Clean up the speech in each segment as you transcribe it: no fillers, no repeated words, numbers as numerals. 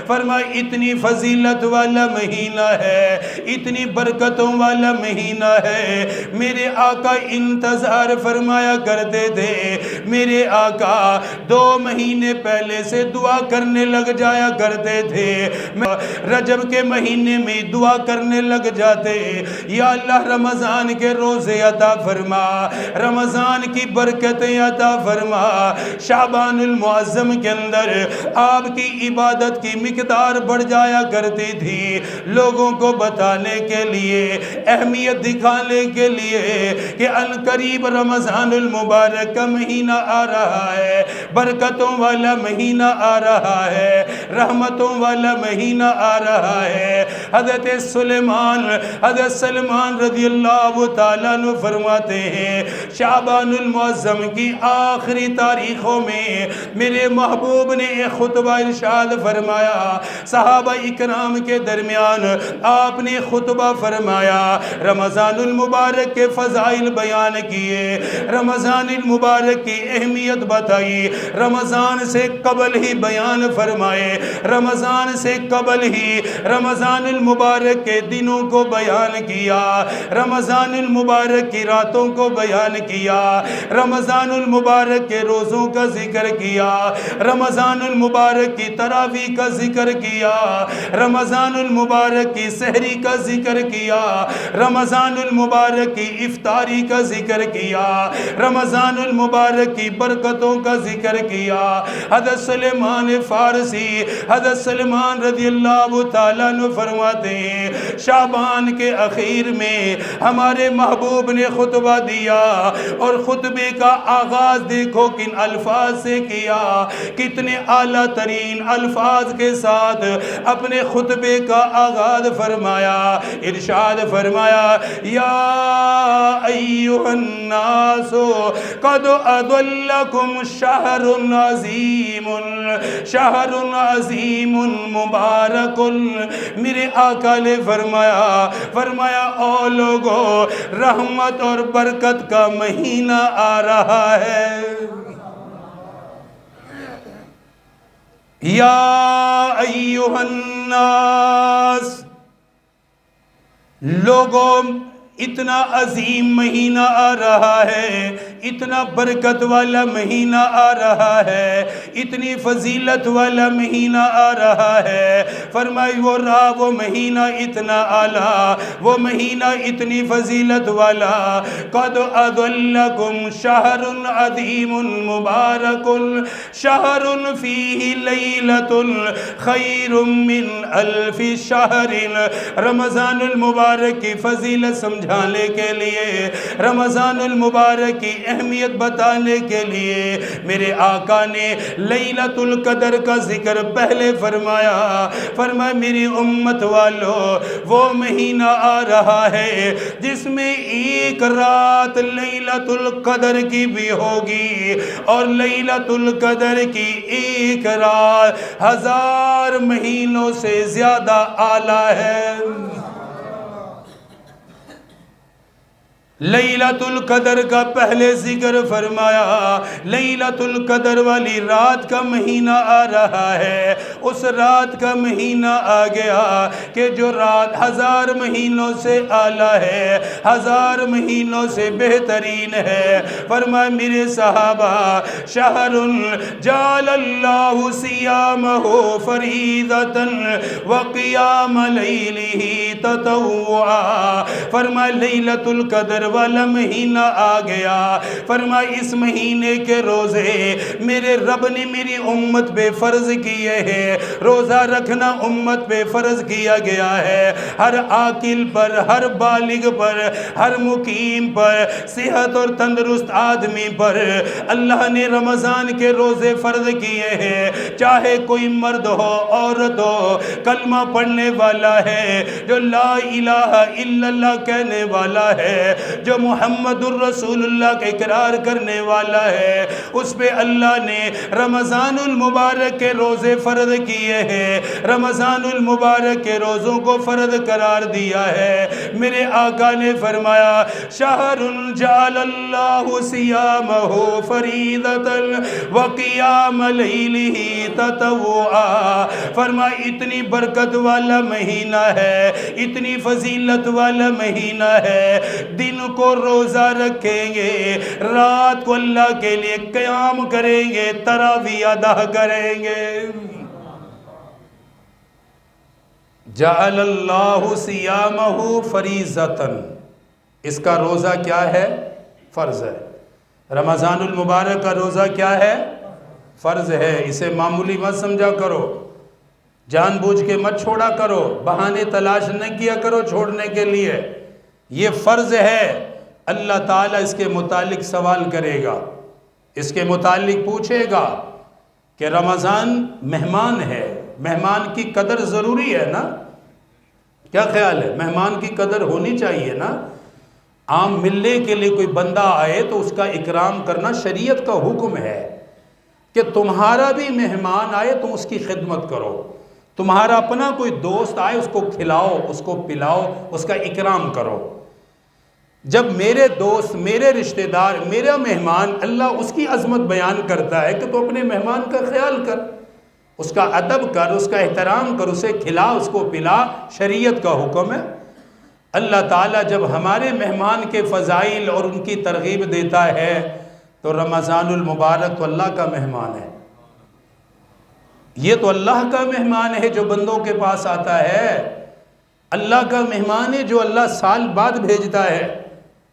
فرمایا اتنی فضیلت والا مہینہ ہے، اتنی برکتوں والا مہینہ ہے، میرے آقا انتظار فرمایا کرتے تھے، میرے آقا 2 مہینے پہلے سے دعا کرنے لگ جایا کرتے تھے، رجب کے مہینے میں دعا کرنے لگ جاتے، یا اللہ رمضان کے روزے عطا فرما، رمضان کی برکتیں عطا فرما، شعبان المعظم کے اندر آپ کی عبادت کی مقدار بڑھ جایا کرتی تھی، لوگوں کو بتانے کے لیے، اہمیت دکھانے کے لیے کہ عنقریب رمضان المبارک کا مہینہ آ رہا ہے، برکتوں والا مہینہ آ رہا ہے، رحمتوں والا مہینہ آ رہا ہے۔ حضرت سلمان رضی اللہ تعالیٰ عنہ فرماتے ہیں شعبان المعظم کی آخری تاریخوں میں میرے محبوب نے ایک خطبہ ارشاد فرمایا، صحابہ اکرام کے درمیان آپ نے خطبہ فرمایا، رمضان المبارک کے فضائل بیان کیے، رمضان المبارک کی اہمیت بتائی، رمضان سے قبل ہی بیان فرمائے، رمضان سے قبل ہی رمضان المبارک کے دنوں کو بیان کیا، رمضان المبارک کی راتوں کو بیان کیا، رمضان المبارک کے روزوں کا ذکر کیا، رمضان المبارک کی تراویح کا ذکر کیا، رمضان المبارک کی سحری کا ذکر کیا، رمضان المبارک کی افطاری کا ذکر کیا، رمضان المبارک کی برکتوں کا ذکر کیا۔ حضرت سلمان فارسی، حضرت سلمان رضی اللہ تعالیٰ عنہ فرماتے ہیں شعبان کے اخیر میں ہمارے محبوب نے خطبہ دیا، اور خطبے کا آغاز دیکھو کن الفاظ سے کیا، کتنے اعلیٰ ترین الفاظ کے ساتھ اپنے خطبے کا آغاز فرمایا، ارشاد فرمایا یا ایھا الناس قد اضلکم شہر عظیم مبارک، میرے آقا نے فرمایا او لوگو رحمت اور برکت کا مہینہ آ رہا ہے، یا ایھا الناس، لوگوں اتنا عظیم مہینہ آ رہا ہے، اتنا برکت والا مہینہ آ رہا ہے، اتنی فضیلت والا مہینہ آ رہا ہے، فرمائی وہ مہینہ اتنا اعلیٰ، وہ مہینہ اتنی فضیلت والا، قد اضلکم شہر عظیم مبارک، شہر فیہ لیلۃ خیر من الف شہر، رمضان المبارک کی فضیلت سمجھانے کے لیے، رمضان المبارک کی اہمیت بتانے کے لیے میرے آقا نے لیلۃ القدر کا ذکر پہلے فرمایا میری امت والو وہ مہینہ آ رہا ہے جس میں ایک رات لیلۃ القدر کی بھی ہوگی، اور لیلۃ القدر کی ایک رات 1000 مہینوں سے زیادہ اعلیٰ ہے۔ لیلۃ القدر کا پہلے ذکر فرمایا، لیلۃ القدر والی رات کا مہینہ آ رہا ہے، اس رات کا مہینہ آ گیا کہ جو رات 1000 مہینوں سے اعلیٰ ہے، 1000 مہینوں سے بہترین ہے۔ فرمایا میرے صحابہ شہر جعل اللہ صیامہ فریضۃ وقیام لیلہ تطوعا، فرمایا لیلۃ القدر والا مہینہ آ گیا، فرمایا اس مہینے کے روزے میرے رب نے میری امت پہ فرض کیے ہیں، روزہ رکھنا امت پہ فرض کیا گیا ہے، ہر عاقل پر، ہر بالغ پر، ہر مقیم پر، صحت اور تندرست آدمی پر اللہ نے رمضان کے روزے فرض کیے ہیں، چاہے کوئی مرد ہو عورت ہو، کلمہ پڑھنے والا ہے، جو لا الہ الا اللہ کہنے والا ہے، جو محمد الرسول اللہ کا اقرار کرنے والا ہے اس پہ اللہ نے رمضان المبارک کے روزے فرض کیے ہیں، رمضان المبارک کے روزوں کو فرض قرار دیا ہے۔ میرے آقا نے فرمایا شہر جعل اللہ صیامہ فریضۃ وقیام لیلہ تطوعا، فرمایا اتنی برکت والا مہینہ ہے، اتنی فضیلت والا مہینہ ہے، دن کو روزہ رکھیں گے، رات کو اللہ کے لیے قیام کریں گے، تراویح ادا کریں گے۔ جعل اللہ صیامہ فریضۃ، اس کا روزہ کیا ہے؟ فرض ہے۔ رمضان المبارک کا روزہ کیا ہے؟ فرض ہے۔ اسے معمولی مت سمجھا کرو، جان بوجھ کے مت چھوڑا کرو، بہانے تلاش نہ کیا کرو چھوڑنے کے لیے، یہ فرض ہے۔ اللہ تعالیٰ اس کے متعلق سوال کرے گا، اس کے متعلق پوچھے گا کہ رمضان مہمان ہے، مہمان کی قدر ضروری ہے نا؟ کیا خیال ہے؟ مہمان کی قدر ہونی چاہیے نا؟ عام ملنے کے لیے کوئی بندہ آئے تو اس کا اکرام کرنا شریعت کا حکم ہے کہ تمہارا بھی مہمان آئے تم اس کی خدمت کرو، تمہارا اپنا کوئی دوست آئے اس کو کھلاؤ، اس کو پلاؤ، اس کا اکرام کرو۔ جب میرے دوست، میرے رشتہ دار، میرا مہمان، اللہ اس کی عظمت بیان کرتا ہے کہ تو اپنے مہمان کا خیال کر، اس کا ادب کر، اس کا احترام کر، اسے کھلا، اس کو پلا، شریعت کا حکم ہے۔ اللہ تعالیٰ جب ہمارے مہمان کے فضائل اور ان کی ترغیب دیتا ہے تو رمضان المبارک تو اللہ کا مہمان ہے، یہ تو اللہ کا مہمان ہے جو بندوں کے پاس آتا ہے، اللہ کا مہمان ہے جو اللہ سال بعد بھیجتا ہے۔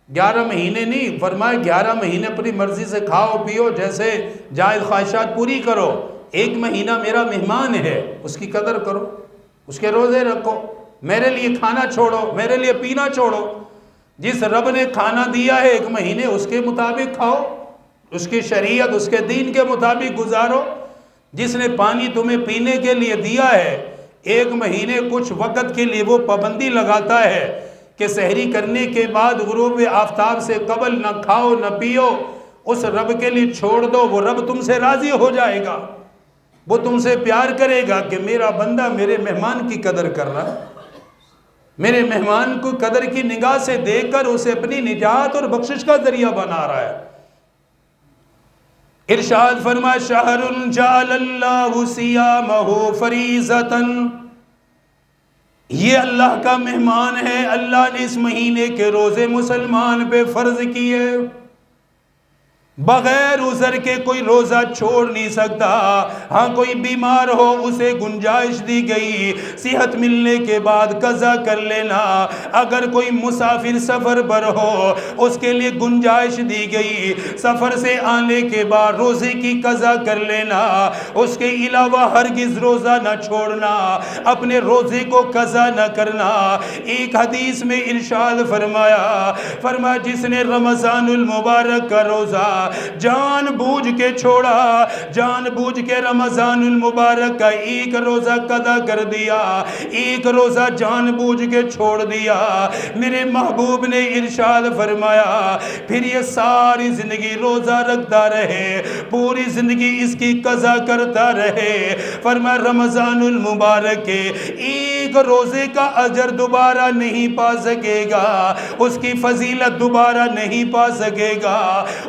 11 مہینے نہیں، فرمایا 11 مہینے اپنی مرضی سے کھاؤ پیو، جیسے جائز خواہشات پوری کرو، 1 مہینہ میرا مہمان ہے، اس کی قدر کرو، اس کے روزے رکھو، میرے لیے کھانا چھوڑو، میرے لیے پینا چھوڑو۔ جس رب نے کھانا دیا ہے 1 مہینے اس کے مطابق کھاؤ، اس کی شریعت، اس کے دین کے مطابق گزارو۔ جس نے پانی تمہیں پینے کے لیے دیا ہے 1 مہینے کچھ وقت کے لیے وہ پابندی لگاتا ہے کہ سحری کرنے کے بعد غروب آفتاب سے قبل نہ کھاؤ نہ پیو، اس رب کے لیے چھوڑ دو، وہ رب تم سے راضی ہو جائے گا، وہ تم سے پیار کرے گا کہ میرا بندہ میرے مہمان کی قدر کر رہا ہے، میرے مہمان کو قدر کی نگاہ سے دیکھ کر اسے اپنی نجات اور بخشش کا ذریعہ بنا رہا ہے۔ ارشاد فرمایا شہر جعل اللہ صیامہ فریضۃ، یہ اللہ کا مہمان ہے، اللہ نے اس مہینے کے روزے مسلمان پہ فرض کیے، بغیر عذر کے کوئی روزہ چھوڑ نہیں سکتا۔ ہاں کوئی بیمار ہو اسے گنجائش دی گئی صحت ملنے کے بعد قضا کر لینا، اگر کوئی مسافر سفر پر ہو اس کے لیے گنجائش دی گئی سفر سے آنے کے بعد روزے کی قضا کر لینا، اس کے علاوہ ہرگز روزہ نہ چھوڑنا، اپنے روزے کو قضا نہ کرنا۔ ایک حدیث میں ارشاد فرمایا جس نے رمضان المبارک کا روزہ جان بوجھ کے چھوڑا، جان بوجھ کے رمضان المبارک کا 1 روزہ قضا کر دیا، 1 روزہ جان بوجھ کے چھوڑ دیا، میرے محبوب نے ارشاد فرمایا پھر یہ ساری زندگی روزہ رکھتا رہے، پوری زندگی اس کی قضا کرتا رہے، فرمایا رمضان المبارک کے 1 روزے کا اجر دوبارہ نہیں پا سکے گا، اس کی فضیلت دوبارہ نہیں پا سکے گا،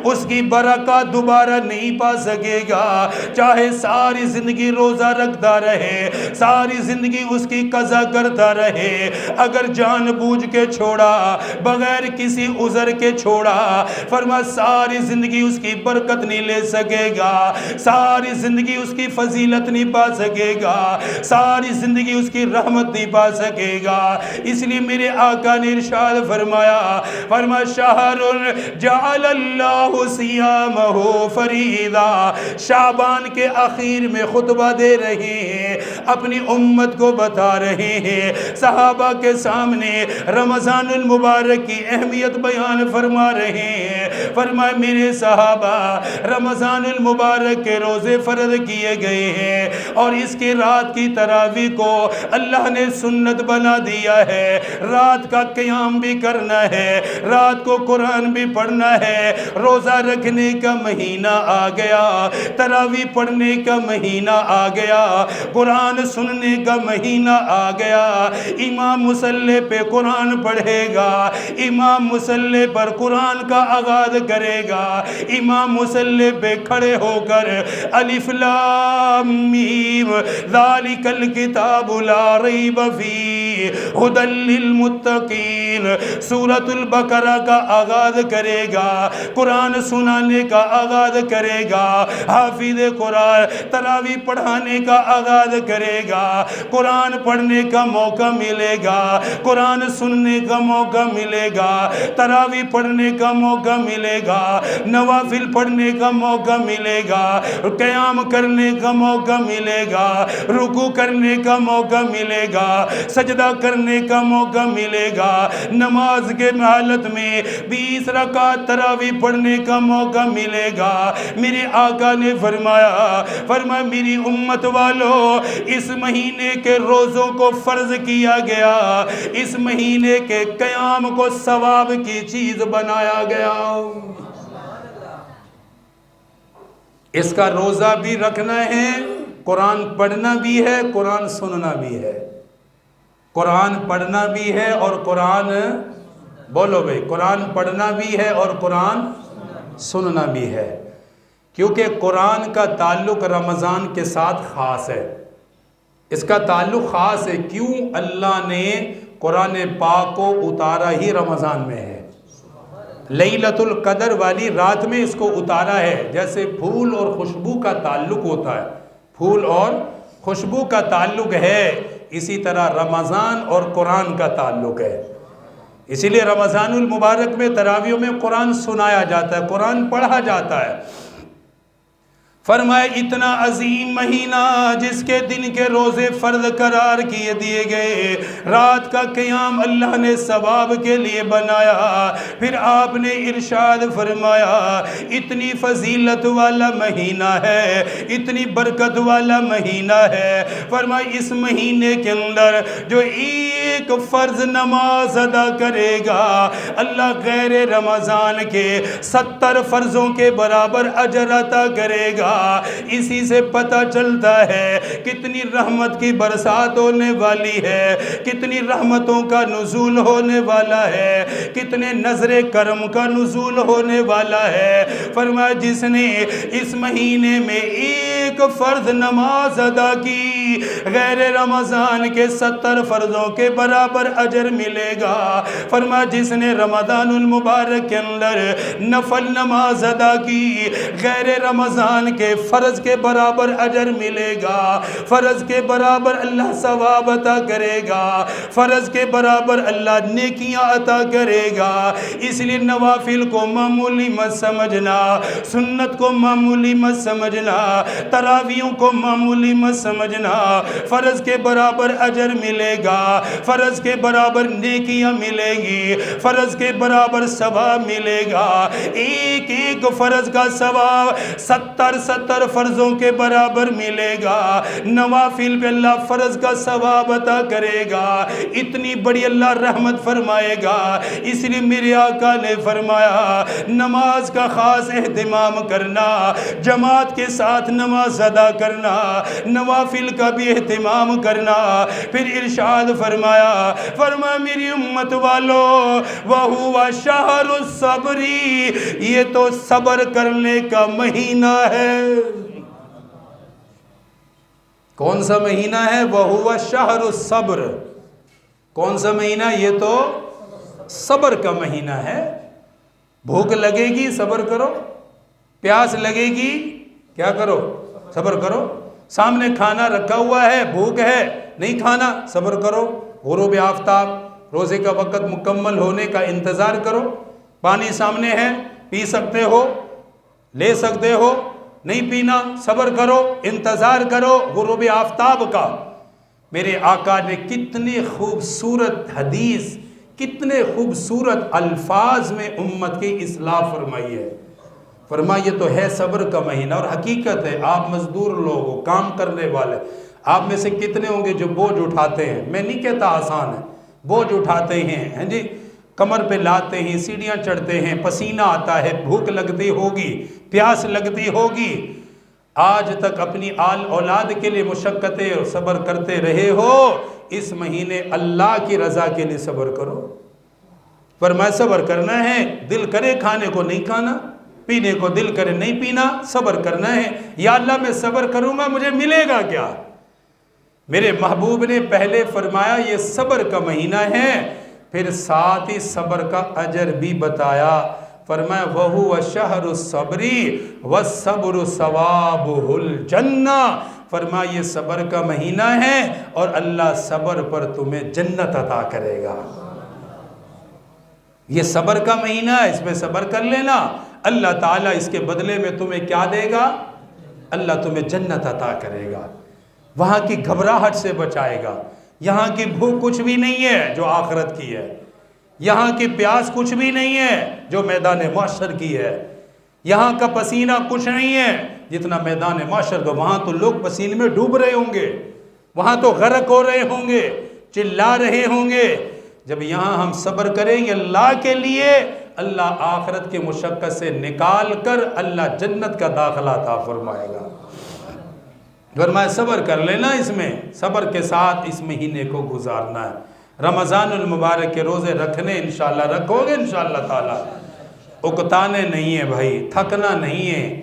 اس کی برکات دوبارہ نہیں پا سکے گا، چاہے ساری زندگی روزہ رکھتا رہے، ساری زندگی اس کی قضا کرتا رہے، اگر جان بوجھ کے چھوڑا، بغیر کسی عذر کے چھوڑا، فرما ساری زندگی اس کی برکت نہیں لے سکے گا، ساری زندگی اس کی فضیلت نہیں پا سکے گا، ساری زندگی اس کی رحمت نہیں پا سکے گا۔ اس لیے میرے آقا نے ارشاد فرمایا شہر جعل اللہ صیامہ فریضہ، شعبان کے آخر میں خطبہ دے رہے ہیں، اپنی امت کو بتا رہے ہیں، صحابہ کے سامنے رمضان المبارک کی اہمیت بیان فرما رہے ہیں، فرمائے میرے صحابہ رمضان المبارک کے روزے فرض کیے گئے ہیں اور اس کے رات کی تراویح کو اللہ نے سنت بنا دیا ہے، رات کا قیام بھی کرنا ہے، رات کو قرآن بھی پڑھنا ہے، روزہ رکھنے کا مہینہ آ گیا، تراویح پڑھنے کا مہینہ آ گیا، قرآن سننے کا مہینہ آ گیا، امام مصلی پہ قرآن پڑھے گا، امام مصلی پر قرآن کا آغاز کرے گا، امام مصلی پہ کھڑے ہو کر الف لام میم ذالک الکتاب لا ریب فیہ ھدی للمتقین سورۃ البقرہ کا آغاز کرے گا، قرآن سنانے کا آغاز کرے گا، حافظ قرآن تراویح پڑھانے کا آغاز کرے گا، قرآن پڑھنے کا موقع ملے گا، قرآن سننے کا موقع ملے گا، تراویح پڑھنے کا موقع ملے گا، نوافل پڑھنے کا موقع ملے گا، قیام کرنے کا موقع ملے گا، رکوع کرنے کا موقع ملے گا، سجدہ کرنے کا موقع ملے گا، نماز کے حالت میں 20 رکعت تراویح پڑھنے کا موقع ملے گا۔ میرے آقا نے فرمایا میری امت والو اس مہینے کے روزوں کو فرض کیا گیا، اس مہینے کے قیام کو ثواب کی چیز بنایا گیا، اس کا روزہ بھی رکھنا ہے، قرآن پڑھنا بھی ہے، قرآن سننا بھی ہے، قرآن پڑھنا بھی ہے اور قرآن بولو بھئی قرآن پڑھنا بھی ہے اور قرآن سننا بھی ہے، کیونکہ قرآن کا تعلق رمضان کے ساتھ خاص ہے، اس کا تعلق خاص ہے۔ کیوں؟ اللہ نے قرآن پاک کو اتارا ہی رمضان میں ہے، لیلۃ القدر والی رات میں اس کو اتارا ہے، جیسے پھول اور خوشبو کا تعلق ہوتا ہے، پھول اور خوشبو کا تعلق ہے، اسی طرح رمضان اور قرآن کا تعلق ہے، اسی لیے رمضان المبارک میں تراویحوں میں قرآن سنایا جاتا ہے، قرآن پڑھا جاتا ہے۔ فرمایا اتنا عظیم مہینہ جس کے دن کے روزے فرض قرار کیے دیے گئے، رات کا قیام اللہ نے ثواب کے لیے بنایا، پھر آپ نے ارشاد فرمایا اتنی فضیلت والا مہینہ ہے، اتنی برکت والا مہینہ ہے، فرمایا اس مہینے کے اندر جو ایک فرض نماز ادا کرے گا اللہ غیر رمضان کے 70 فرضوں کے برابر اجر عطا کرے گا۔ اسی سے پتہ چلتا ہے کتنی رحمت کی برسات ہونے والی ہے، کتنی رحمتوں کا نزول ہونے والا ہے، کتنے نظر کرم کا نزول ہونے والا ہے۔ فرمایا جس نے اس مہینے میں ایک فرض نماز ادا کی غیر رمضان کے 70 فرضوں کے برابر اجر ملے گا۔ فرمایا جس نے رمضان المبارک کے اندر نفل نماز ادا کی غیر رمضان کے فرض کے برابر اجر ملے گا، فرض کے برابر اللہ ثواب عطا کرے گا، فرض کے برابر اللہ نیکیاں عطا کرے گا۔ اس لیے نوافل کو معمولی مت سمجھنا، سنت کو معمولی مت سمجھنا، تراویحوں کو معمولی مت سمجھنا، فرض کے برابر اجر ملے گا، فرض کے برابر نیکیاں ملے گی، فرض کے برابر ثواب ملے گا، ایک ایک فرض کا ثواب 70 فرضوں کے برابر ملے گا۔ نوافل پہ اللہ فرض کا ثواب عطا کرے گا، اتنی بڑی اللہ رحمت فرمائے گا۔ اس لیے میرے آقا نے فرمایا نماز کا خاص اہتمام کرنا، جماعت کے ساتھ نماز ادا کرنا، نوافل کا بھی اہتمام کرنا۔ پھر ارشاد فرمایا میری امت والو وَهُوَ شَهْرُ الصَّبْرِ، یہ تو صبر کرنے کا مہینہ ہے۔ کون سا مہینہ ہے؟ وَهُوَ شَهْرُ الصَّبْرِ، کون سا مہینہ؟ یہ تو صبر کا مہینہ ہے۔ بھوک لگے گی صبر کرو، پیاس لگے گی کیا کرو؟ صبر کرو۔ سامنے کھانا رکھا ہوا ہے، بھوک ہے نہیں کھانا، صبر کرو۔ غروب آفتاب روزے کا وقت مکمل ہونے کا انتظار کرو۔ پانی سامنے ہے، پی سکتے ہو، لے سکتے ہو، نہیں پینا صبر کرو، انتظار کرو غروب آفتاب کا۔ میرے آقا نے کتنی خوبصورت حدیث، کتنے خوبصورت الفاظ میں امت کی اصلاح فرمائی ہے. فرمایا یہ تو ہے صبر کا مہینہ. اور حقیقت ہے آپ مزدور لوگ ہو, کام کرنے والے, آپ میں سے کتنے ہوں گے جو بوجھ اٹھاتے ہیں؟ میں نہیں کہتا آسان ہے, بوجھ اٹھاتے ہیں جی, کمر پہ لاتے ہیں, سیڑھیاں چڑھتے ہیں, پسینہ آتا ہے, بھوک لگتی ہوگی, پیاس لگتی ہوگی, آج تک اپنی آل اولاد کے لیے مشقتیں اور صبر کرتے رہے ہو. اس مہینے اللہ کی رضا کے لیے صبر کرو. فرمایا صبر کرنا ہے, دل کرے کھانے کو نہیں کھانا, پینے کو دل کرے نہیں پینا, صبر کرنا ہے. یا اللہ میں صبر کروں گا مجھے ملے گا کیا؟ میرے محبوب نے پہلے فرمایا یہ صبر کا مہینہ ہے, پھر ساتھ ہی صبر کا اجر بھی بتایا. فرمایا وَهُوَ شَهْرُ الصَّبْرِ وَالصَّبْرُ ثَوَابُهُ الْجَنَّةِ. فرمایا یہ صبر کا مہینہ ہے اور اللہ صبر پر تمہیں جنت عطا کرے گا. یہ صبر کا مہینہ ہے, اس میں صبر کر لینا, اللہ تعالیٰ اس کے بدلے میں تمہیں کیا دے گا؟ اللہ تمہیں جنت عطا کرے گا, وہاں کی گھبراہٹ سے بچائے گا. یہاں کی بھوک کچھ بھی نہیں ہے جو آخرت کی ہے, یہاں کی پیاس کچھ بھی نہیں ہے جو میدان محشر کی ہے, یہاں کا پسینہ کچھ نہیں ہے جتنا میدان محشر کا. وہاں تو لوگ پسینے میں ڈوب رہے ہوں گے, وہاں تو غرق ہو رہے ہوں گے, چلا رہے ہوں گے. جب یہاں ہم صبر کریں گے اللہ کے لیے, اللہ آخرت کی مشقت سے نکال کر اللہ جنت کا داخلہ عطا فرمائے گا. فرمایا صبر کر لینا, اس میں صبر کے ساتھ اس مہینے کو گزارنا ہے. رمضان المبارک کے روزے رکھنے انشاءاللہ رکھو گے انشاءاللہ تعالی, اکتانے نہیں ہے بھائی, تھکنا نہیں ہے.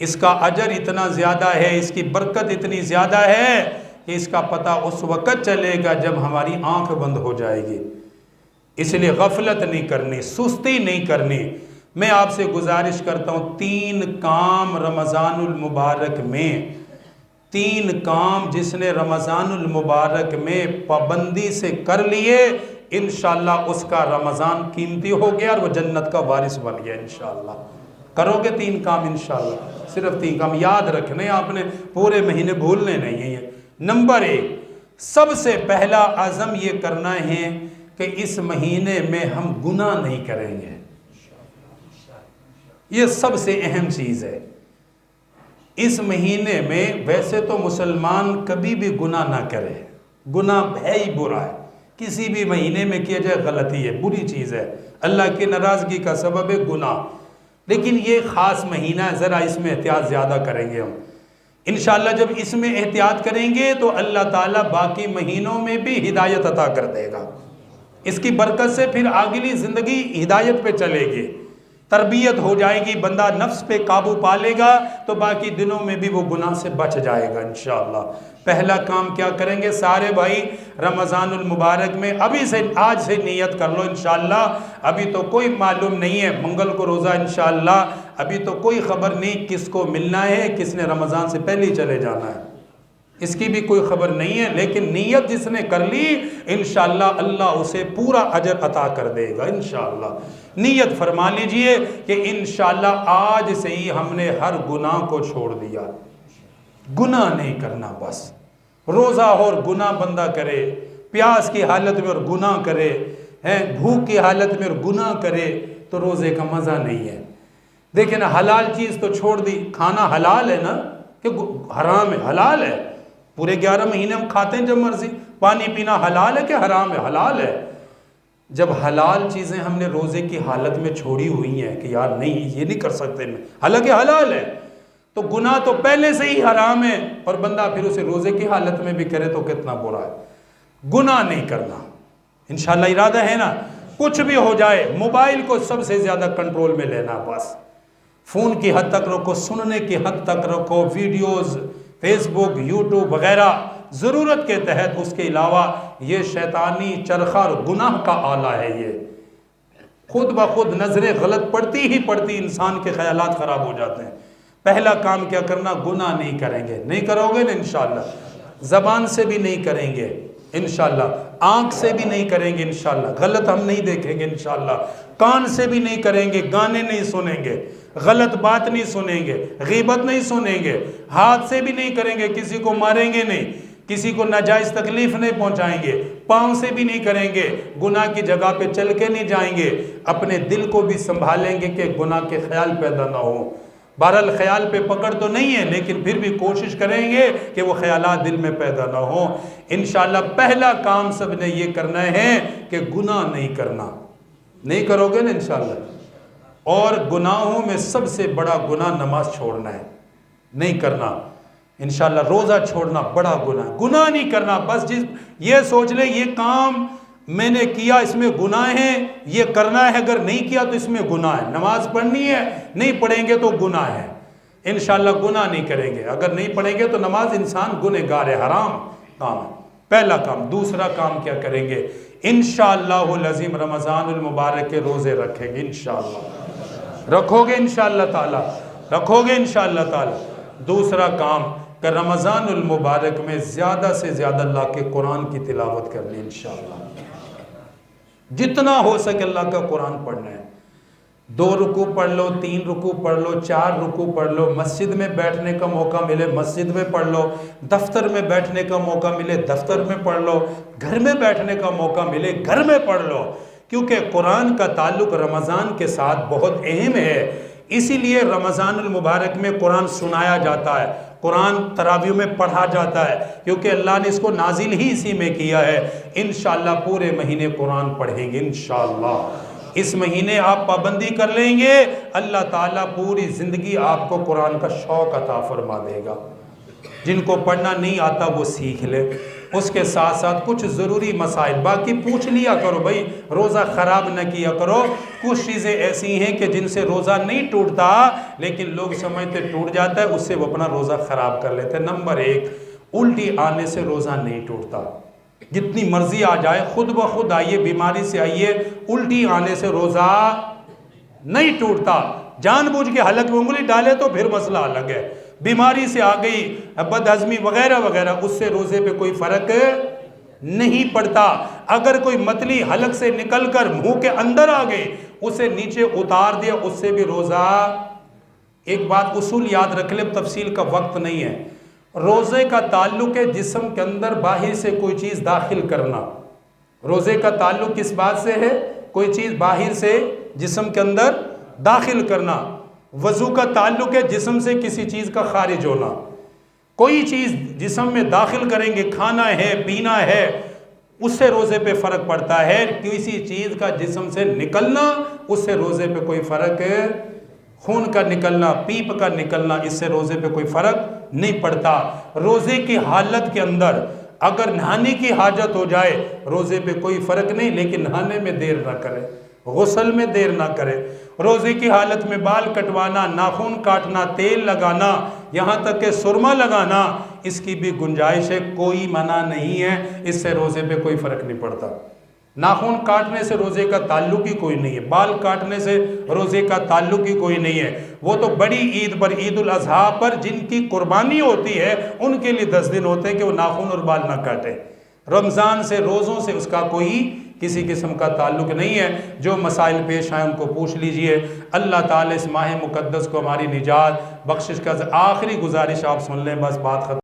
اس کا اجر اتنا زیادہ ہے, اس کی برکت اتنی زیادہ ہے کہ اس کا پتہ اس وقت چلے گا جب ہماری آنکھ بند ہو جائے گی. اس لیے غفلت نہیں کرنی, سستی نہیں کرنی. میں آپ سے گزارش کرتا ہوں 3 کام رمضان المبارک میں, 3 کام جس نے رمضان المبارک میں پابندی سے کر لیے انشاءاللہ اس کا رمضان قیمتی ہو گیا اور وہ جنت کا وارث بن گیا انشاءاللہ. کرو گے 3 کام انشاءاللہ, صرف 3 کام یاد رکھنے, آپ نے پورے مہینے بھولنے نہیں ہیں. نمبر 1, سب سے پہلا عزم یہ کرنا ہے کہ اس مہینے میں ہم گناہ نہیں کریں گے. یہ سب سے اہم چیز ہے. اس مہینے میں ویسے تو مسلمان کبھی بھی گناہ نہ کرے, گناہ ہے ہی برا ہے, کسی بھی مہینے میں کیا جائے غلطی ہے, بری چیز ہے, اللہ کی ناراضگی کا سبب ہے گناہ. لیکن یہ خاص مہینہ ہے, ذرا اس میں احتیاط زیادہ کریں گے ہم انشاءاللہ. جب اس میں احتیاط کریں گے تو اللہ تعالیٰ باقی مہینوں میں بھی ہدایت عطا کر دے گا. اس کی برکت سے پھر آگلی زندگی ہدایت پہ چلے گی, تربیت ہو جائے گی, بندہ نفس پہ قابو پا لے گا تو باقی دنوں میں بھی وہ گناہ سے بچ جائے گا انشاءاللہ. پہلا کام کیا کریں گے سارے بھائی, رمضان المبارک میں ابھی سے, آج سے نیت کر لو انشاءاللہ. ابھی تو کوئی معلوم نہیں ہے, منگل کو روزہ انشاءاللہ, ابھی تو کوئی خبر نہیں کس کو ملنا ہے, کس نے رمضان سے پہلے ہی چلے جانا ہے, اس کی بھی کوئی خبر نہیں ہے. لیکن نیت جس نے کر لی انشاءاللہ اللہ اسے پورا اجر عطا کر دے گا انشاءاللہ. نیت فرما لیجئے کہ انشاءاللہ آج سے ہی ہم نے ہر گناہ کو چھوڑ دیا, گناہ نہیں کرنا. بس روزہ اور گناہ بندہ کرے, پیاس کی حالت میں اور گناہ کرے, بھوک کی حالت میں اور گناہ کرے تو روزے کا مزہ نہیں ہے. دیکھیں نا, حلال چیز تو چھوڑ دی, کھانا حلال ہے نا کہ حرام ہے؟ حلال ہے. پورے 11 مہینے ہم کھاتے ہیں جب مرضی. پانی پینا حلال ہے کہ حرام ہے؟ حلال ہے. جب حلال چیزیں ہم نے روزے کی حالت میں چھوڑی ہوئی ہیں کہ یار نہیں یہ نہیں کر سکتے میں, حالانکہ حلال ہے, تو گناہ تو پہلے سے ہی حرام ہے اور بندہ پھر اسے روزے کی حالت میں بھی کرے تو کتنا برا ہے. گناہ نہیں کرنا انشاءاللہ, ارادہ ہے نا. کچھ بھی ہو جائے موبائل کو سب سے زیادہ کنٹرول میں لینا, بس فون کی حد تک رکھو, سننے کی حد تک رکھو, ویڈیوز فیس بک یوٹیوب وغیرہ ضرورت کے تحت. اس کے علاوہ یہ شیطانی چرخہ اور گناہ کا آلہ ہے, یہ خود بخود نظریں غلط پڑتی ہی پڑتی انسان کے خیالات خراب ہو جاتے ہیں. پہلا کام کیا کرنا, گناہ نہیں کریں گے. نہیں کرو گے نا انشاءاللہ, زبان سے بھی نہیں کریں گے انشاءاللہ, آنکھ سے بھی نہیں کریں گے انشاءاللہ, غلط ہم نہیں دیکھیں گے انشاءاللہ, کان سے بھی نہیں کریں گے, گانے نہیں سنیں گے, غلط بات نہیں سنیں گے, غیبت نہیں سنیں گے, ہاتھ سے بھی نہیں کریں گے, کسی کو ماریں گے نہیں, کسی کو ناجائز تکلیف نہیں پہنچائیں گے، پاؤں سے بھی نہیں کریں گے، گناہ کی جگہ پہ چل کے نہیں جائیں گے، اپنے دل کو بھی سنبھالیں گے کہ گناہ کے خیال پیدا نہ ہو۔ بہرحال خیال پہ پکڑ تو نہیں ہے، لیکن پھر بھی کوشش کریں گے کہ وہ خیالات دل میں پیدا نہ ہوں۔ انشاءاللہ پہلا کام سب نے یہ کرنا ہے کہ گناہ نہیں کرنا، نہیں کرو گے نا انشاءاللہ۔ اور گناہوں میں سب سے بڑا گناہ نماز چھوڑنا ہے، نہیں کرنا۔ انشاءاللہ روزہ چھوڑنا بڑا گناہ، گناہ نہیں کرنا، بس یہ سوچ لیں یہ کام میں نے کیا اس میں گناہ ہیں، یہ کرنا ہے، اگر نہیں کیا تو اس میں گناہ ہے۔ نماز پڑھنی ہے، نہیں پڑھیں گے تو گناہ ہے، انشاءاللہ گناہ نہیں کریں گے۔ اگر نہیں پڑھیں گے تو نماز انسان گنہگار ہے، حرام کام ہے، پہلا کام۔ دوسرا کام کیا کریں گے؟ انشاءاللہ العظیم رمضان المبارک کے روزے رکھیں گے، انشاءاللہ رکھو گے، انشاءاللہ تعالی رکھو گے، انشاءاللہ تعالی۔ دوسرا کام کہ رمضان المبارک میں زیادہ سے زیادہ اللہ کے قرآن کی تلاوت کرنی، انشاءاللہ جتنا ہو سکے اللہ کا قرآن پڑھنا ہے۔ 2 رکوع پڑھ لو، 3 رکوع پڑھ لو، 4 رکوع پڑھ لو، مسجد میں بیٹھنے کا موقع ملے مسجد میں پڑھ لو، دفتر میں بیٹھنے کا موقع ملے دفتر میں پڑھ لو، گھر میں بیٹھنے کا موقع ملے گھر میں پڑھ لو، کیونکہ قرآن کا تعلق رمضان کے ساتھ بہت اہم ہے۔ اسی لیے رمضان المبارک میں قرآن سنایا جاتا ہے، قرآن تراویح میں پڑھا جاتا ہے، کیونکہ اللہ نے اس کو نازل ہی اسی میں کیا ہے۔ انشاءاللہ پورے مہینے قرآن پڑھیں گے انشاءاللہ۔ اس مہینے آپ پابندی کر لیں گے، اللہ تعالیٰ پوری زندگی آپ کو قرآن کا شوق عطا فرما دے گا۔ جن کو پڑھنا نہیں آتا وہ سیکھ لے، اس کے ساتھ ساتھ کچھ ضروری مسائل باقی پوچھ لیا کرو، بھائی روزہ خراب نہ کیا کرو۔ کچھ چیزیں ایسی ہیں کہ جن سے روزہ نہیں ٹوٹتا لیکن لوگ سمجھتے ٹوٹ جاتا ہے، اس سے وہ اپنا روزہ خراب کر لیتے ہیں۔ نمبر 1، الٹی آنے سے روزہ نہیں ٹوٹتا، جتنی مرضی آ جائے، خود بخود آئیے، بیماری سے آئیے، الٹی آنے سے روزہ نہیں ٹوٹتا۔ جان بوجھ کے حلق میں انگلی ڈالے تو پھر مسئلہ الگ ہے، بیماری سے آ گئی، بد ہضمی وغیرہ وغیرہ، اس سے روزے پہ کوئی فرق نہیں پڑتا۔ اگر کوئی متلی حلق سے نکل کر منہ کے اندر آ گئی، اسے نیچے اتار دیا، اس سے بھی روزہ۔ ایک بات اصول یاد رکھ لیں، تفصیل کا وقت نہیں ہے، روزے کا تعلق ہے جسم کے اندر باہر سے کوئی چیز داخل کرنا۔ روزے کا تعلق کس بات سے ہے؟ کوئی چیز باہر سے جسم کے اندر داخل کرنا۔ وضو کا تعلق ہے جسم سے کسی چیز کا خارج ہونا۔ کوئی چیز جسم میں داخل کریں گے، کھانا ہے، پینا ہے، اس سے روزے پہ فرق پڑتا ہے۔ کسی چیز کا جسم سے نکلنا، اس سے روزے پہ کوئی فرق ہے۔ خون کا نکلنا، پیپ کا نکلنا، اس سے روزے پہ کوئی فرق نہیں پڑتا۔ روزے کی حالت کے اندر اگر نہانے کی حاجت ہو جائے، روزے پہ کوئی فرق نہیں، لیکن نہانے میں دیر نہ کرے، غسل میں دیر نہ کرے۔ روزے کی حالت میں بال کٹوانا، ناخن کاٹنا، تیل لگانا، یہاں تک کہ سرما لگانا، اس کی بھی گنجائش ہے، کوئی منع نہیں ہے، اس سے روزے پہ کوئی فرق نہیں پڑتا۔ ناخن کاٹنے سے روزے کا تعلق ہی کوئی نہیں ہے، بال کاٹنے سے روزے کا تعلق ہی کوئی نہیں ہے۔ وہ تو بڑی عید پر، عید الاضحیٰ پر جن کی قربانی ہوتی ہے، ان کے لیے 10 دن ہوتے ہیں کہ وہ ناخن اور بال نہ کاٹیں۔ رمضان سے، روزوں سے اس کا کوئی کسی قسم کا تعلق نہیں ہے۔ جو مسائل پیش آئیں ان کو پوچھ لیجئے۔ اللہ تعالیٰ اس ماہ مقدس کو ہماری نجات بخشش کا۔ آخری گزارش آپ سن لیں، بس بات ختم۔